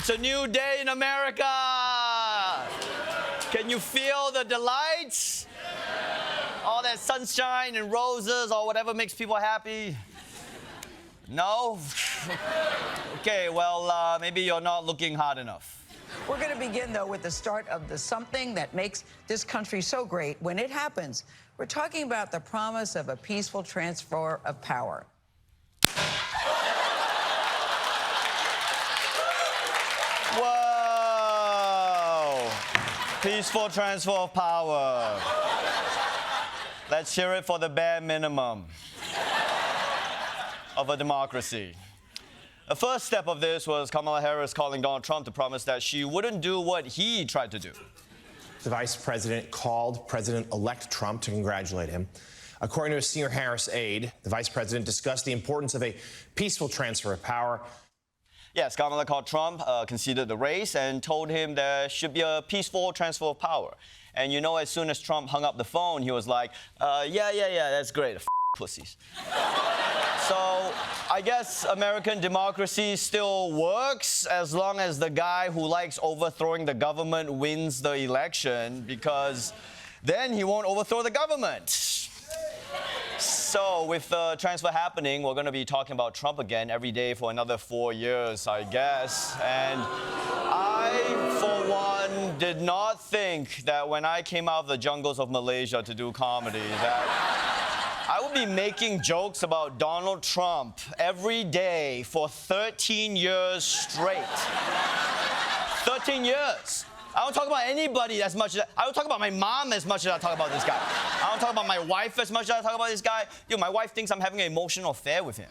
It's a new day in America. Can you feel the delights? All that sunshine and roses or whatever makes people happy? No? Okay, well, maybe you're not looking hard enough. We're going to begin, though, with the start of the something that makes this country so great when it happens. We're talking about the promise of a peaceful transfer of power. Whoa! Peaceful transfer of power. Let's hear it for the bare minimum of a democracy. The first step of this was Kamala Harris calling Donald Trump to promise that she wouldn't do what he tried to do. The vice president called President-elect Trump to congratulate him. According to a senior Harris aide, the vice president discussed the importance of a peaceful transfer of power. Yes, Kamala called Trump, conceded the race, and told him there should be a peaceful transfer of power. And you know, as soon as Trump hung up the phone, he was like, yeah, that's great, pussies. So I guess American democracy still works as long as the guy who likes overthrowing the government wins the election, because then he won't overthrow the government. So with the transfer happening, we're going to be talking about Trump again every day for another 4 years, I guess. And I, for one, did not think that when I came out of the jungles of Malaysia to do comedy that I would be making jokes about Donald Trump every day for 13 years straight. 13 years. I don't talk about anybody as much as I don't talk about my mom as much as I talk about this guy. I don't talk about my wife as much as I talk about this guy. Yo, my wife thinks I'm having an emotional affair with him.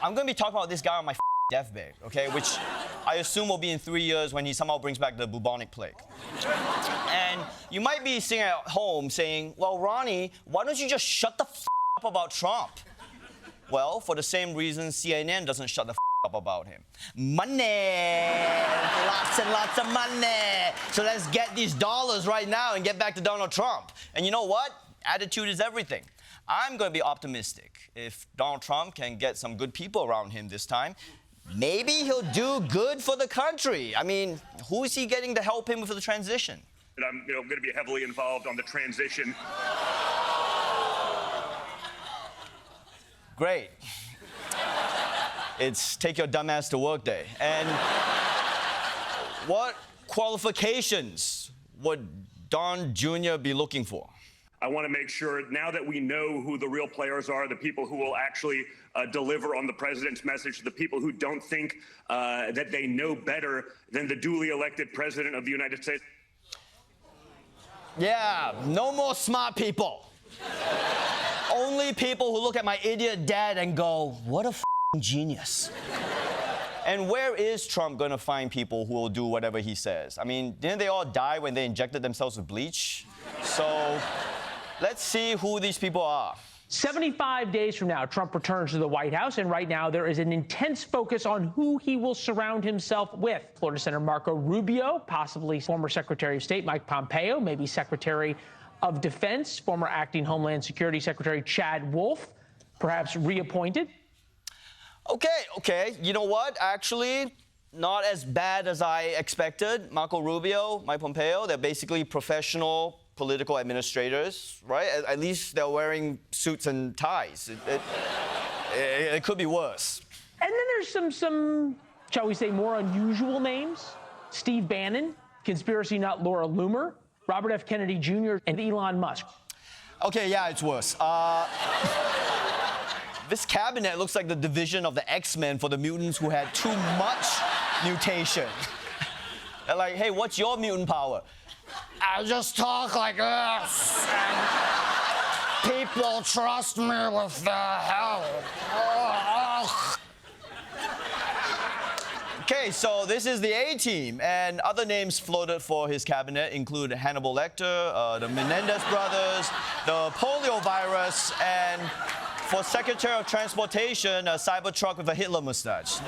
I'm going to be talking about this guy on my deathbed, okay? Which I assume will be in 3 years when he somehow brings back the bubonic plague. And you might be sitting at home saying, well, Ronny, why don't you just shut the up about Trump? Well, for the same reason CNN doesn't shut the up about him. Money! Lots and lots of money! So let's get these dollars right now and get back to Donald Trump. And you know what? Attitude is everything. I'm going to be optimistic. If Donald Trump can get some good people around him this time, maybe he'll do good for the country. I mean, who is he getting to help him with the transition? I'm going to be heavily involved on the transition. Great. It's take your dumb ass to work day. And what qualifications would Don Jr. be looking for? I want to make sure, now that we know who the real players are, the people who will actually deliver on the president's message, the people who don't think that they know better than the duly elected president of the United States. Yeah, no more smart people. Only people who look at my idiot dad and go, what a genius. And where is Trump going to find people who will do whatever he says? I mean, didn't they all die when they injected themselves with bleach? So let's see who these people are. 75 days from now, Trump returns to the White House, and right now there is an intense focus on who he will surround himself with. Florida Senator Marco Rubio, possibly former Secretary of State Mike Pompeo, maybe Secretary of Defense, former acting Homeland Security Secretary Chad Wolf, perhaps reappointed. Okay. You know what? Actually, not as bad as I expected. Marco Rubio, Mike Pompeo, they're basically professional political administrators, right? At least they're wearing suits and ties. It could be worse. And then there's some, shall we say, more unusual names. Steve Bannon, conspiracy nut Laura Loomer, Robert F. Kennedy Jr., and Elon Musk. Okay, yeah, it's worse. This cabinet looks like the division of the X-Men for the mutants who had too much mutation. They're like, hey, what's your mutant power? I just talk like this, and people trust me with their help. Okay, so this is the A-team, and other names floated for his cabinet include Hannibal Lecter, the Menendez brothers, the polio virus, and for Secretary of Transportation, a Cybertruck with a Hitler mustache.